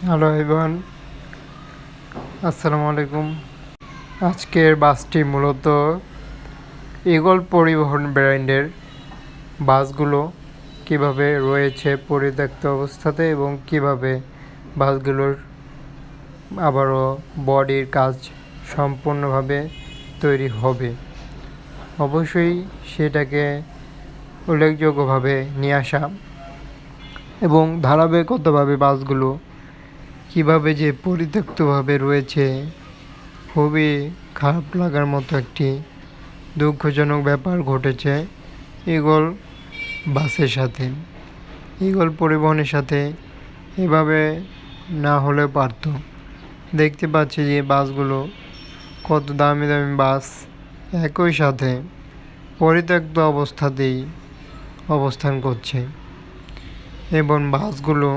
Hello everyone, আসসালামু আলাইকুম। আজকের বাসটি মূলত ঈগল পরিবহন ব্র্যান্ডের বাসগুলো কিভাবে রয়েছে পরিত্যক্ত অবস্থাতে এবং কিভাবে বাসগুলোর আবারও বডির কাজ সম্পূর্ণভাবে তৈরি হবে, অবশ্যই সেটাকে উল্লেখযোগ্যভাবে নিয়ে আসা এবং ধারাবাহিকতাভাবে বাসগুলো কিভাবে যে পরিত্যক্তভাবে রয়েছে, খুবই খারাপ লাগার মতো একটি দুঃখজনক ব্যাপার ঘটেছে ঈগল বাসের সাথে। ঈগল পরিবহনের সাথে এভাবে না হলেও পারত। দেখতে পাচ্ছি যে বাসগুলো কত দামি দামি বাস একই সাথে পরিত্যক্ত অবস্থাতেই অবস্থান করছে এবং বাসগুলো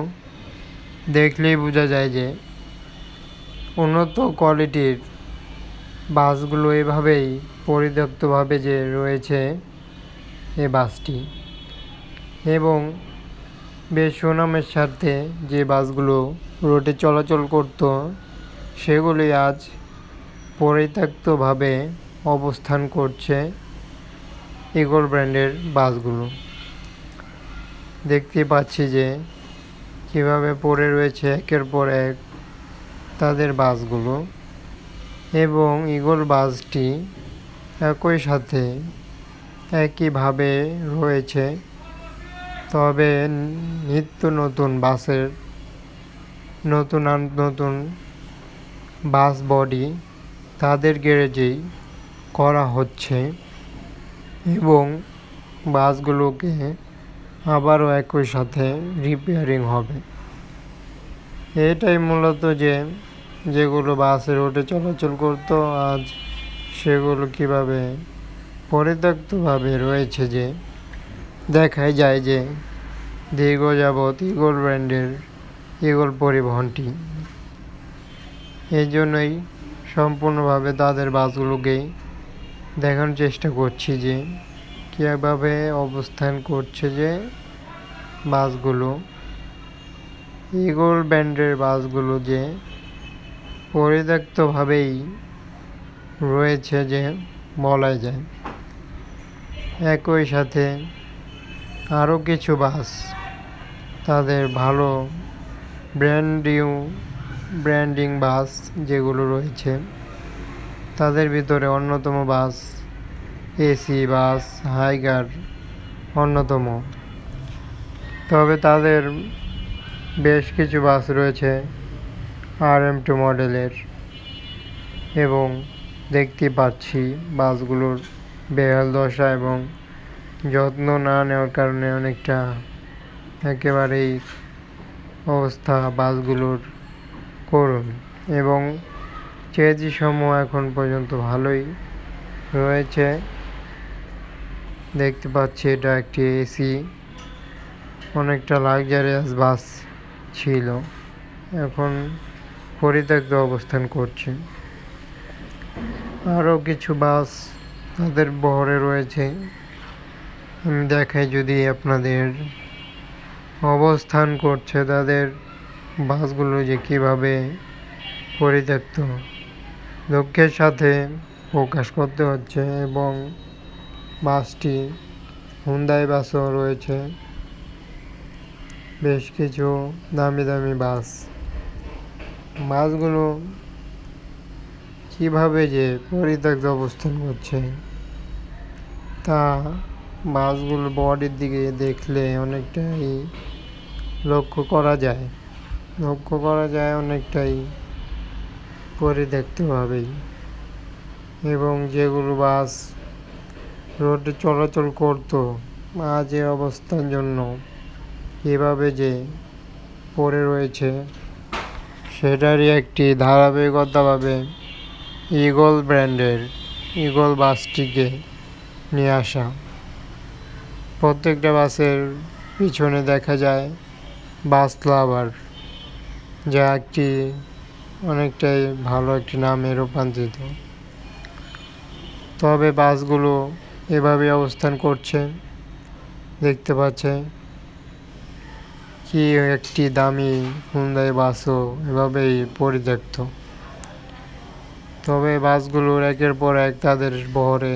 দেখলেই বোঝা যায় যে উন্নত কোয়ালিটির বাসগুলো এভাবেই পরিত্যক্তভাবে যে রয়েছে এ বাসটি, এবং বেশ সুনামের সাথে যে বাসগুলো রোডে চলাচল করত সেগুলি আজ পরিত্যক্তভাবে অবস্থান করছে ঈগল ব্র্যান্ডের বাসগুলো। দেখতে পাচ্ছি যে কীভাবে পড়ে রয়েছে একের পর এক তাদের বাসগুলো, এবং ঈগল বাসটি একই সাথে একইভাবে রয়েছে। তবে নিত্য নতুন বাসের নতুন বাস বডি তাদের গ্যারেজেই করা হচ্ছে এবং বাসগুলোকে আবারও একই সাথে রিপেয়ারিং হবে। এটাই মূলত যেগুলো বাসে রোডে চলাচল করতো আজ সেগুলো কীভাবে পরিত্যক্তভাবে রয়েছে যে দেখাই যায় যে দীর্ঘ যাবৎ ঈগল ব্র্যান্ডের ঈগল পরিবহনটি। এই জন্যই সম্পূর্ণভাবে তাদের বাসগুলোকেই দেখানোর চেষ্টা করছি যে কীভাবে অবস্থান করছে যে বাসগুলো, ঈগল ব্র্যান্ডের বাসগুলো যে পরিত্যক্তভাবেই রয়েছে যে বলাই যায়। একই সাথে আরও কিছু বাস তাদের ভালো ব্র্যান্ডিং বাস যেগুলো রয়েছে তাদের ভিতরে অন্যতম বাস এসি বাস হাইগার অন্যতম। তবে তাদের বেশ কিছু বাস রয়েছে RM2 মডেলের, এবং দেখতে পাচ্ছি বাসগুলোর বেহাল দশা এবং যত্ন না নেওয়ার কারণে অনেকটা একেবারেই অবস্থা বাসগুলোর করুন, এবং চেজি সমূহ এখন পর্যন্ত ভালোই রয়েছে। দেখতে পাচ্ছি এটা একটি এসি অনেকটা লাক্সারিয়াস বাস ছিল, এখন পরিত্যক্ত অবস্থান করছে। আরও কিছু বাস তাদের বহরে রয়েছে, আমি দেখাই যদি আপনাদের অবস্থান করছে তাদের বাসগুলো যে কীভাবে পরিত্যক্ত, দুঃখের সাথে প্রকাশ করতে হচ্ছে। এবং বাসটি হুন্ডাই বাসও রয়েছে, বেশ কিছু দামি বাসগুলো কীভাবে যে পরিত্যক্ত অবস্থান করছে তা বাসগুলো বডির দিকে দেখলে অনেকটাই লক্ষ্য করা যায় অনেকটাই পরিত্যক্তভাবেই। এবং যেগুলো বাস রোডে চলাচল করতো আজ এ অবস্থার জন্য এভাবে যে পড়ে রয়েছে সেটারই একটি ধারাবাহিকতাভাবে ঈগল ব্র্যান্ডের ঈগল বাসটিকে নিয়ে আসা। প্রত্যেকটা বাসের পিছনে দেখা যায় বাস লাভার, যা একটি অনেকটাই ভালো একটি নামে রূপান্তরিত। তবে বাসগুলো এভাবে অবস্থান করছে দেখতে পাচ্ছে। কি একটি দামি হুন্ডাই বাসও এভাবেই পরিত্যক্ত। তবে বাসগুলোর একের পর এক তাদের বহরে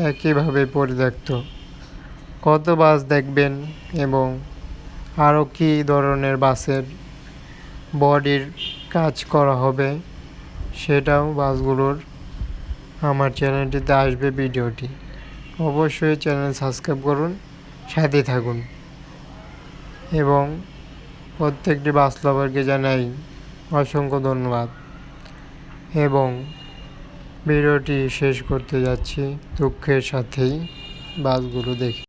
একইভাবে পরিত্যক্ত। কত বাস দেখবেন এবং আরও কী ধরনের বাসের বডির কাজ করা হবে সেটাও বাসগুলোর আমার চ্যানেলটিতে আসবে ভিডিওটি। অবশ্যই চ্যানেল সাবস্ক্রাইব করুন, সাথে থাকুন এবং প্রত্যেকটি বাস লাভারকে জানাই অসংখ্য ধন্যবাদ। এবং ভিডিওটি শেষ করতে যাচ্ছি দুঃখের সাথেই বাসগুলো দেখে।